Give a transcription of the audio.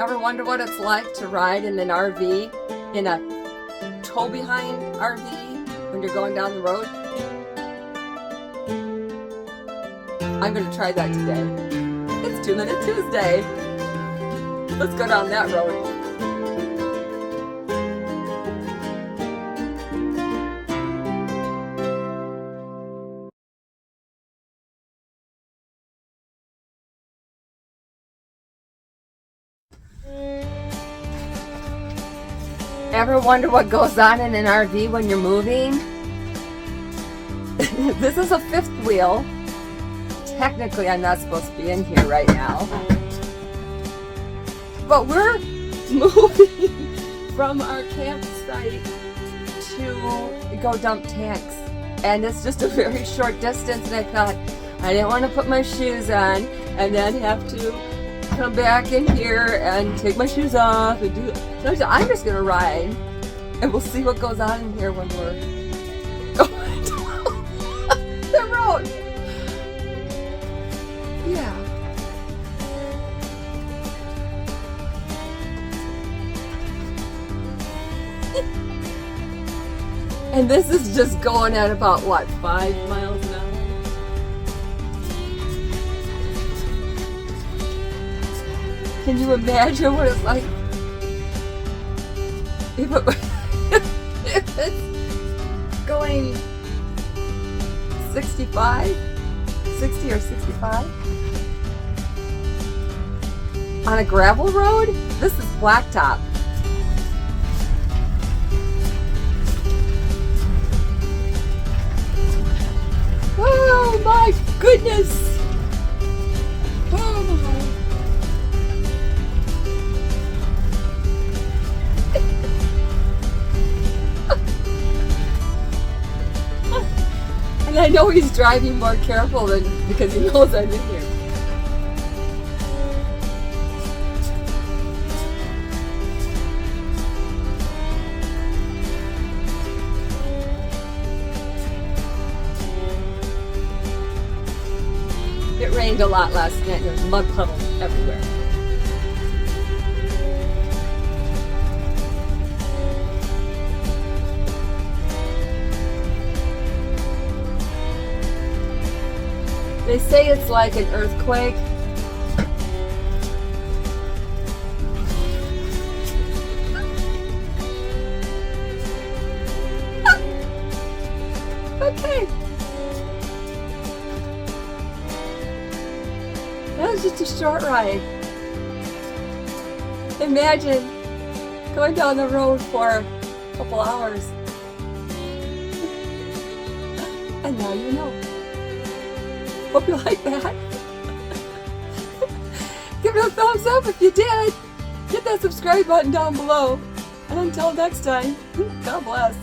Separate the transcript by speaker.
Speaker 1: Ever wonder what it's like to ride in an RV, in a tow-behind RV, when you're going down the road? I'm going to try that today. It's 2 Minute Tuesday. Let's go down that road. Ever wonder what goes on in an RV when you're moving? This is a fifth wheel. Technically, I'm not supposed to be in here right now. But we're moving from our campsite to go dump tanks. And it's just a very short distance, and I thought I didn't want to put my shoes on and then have to come back in here and take my shoes off and do. So I'm just gonna ride, and we'll see what goes on in here when we're going down the road. Yeah. And this is just going at about what, 5 miles an hour? Can you imagine what it's like if it's going 60 or 65 on a gravel road? This is blacktop. Oh my goodness! Oh my. And I know he's driving more careful than because he knows I'm in here. It rained a lot last night. There's mud puddles everywhere. They say it's like an earthquake. Okay. That was just a short ride. Imagine going down the road for a couple hours. And now you know. Hope you like that. Give it a thumbs up if you did. Hit that subscribe button down below. And until next time, God bless.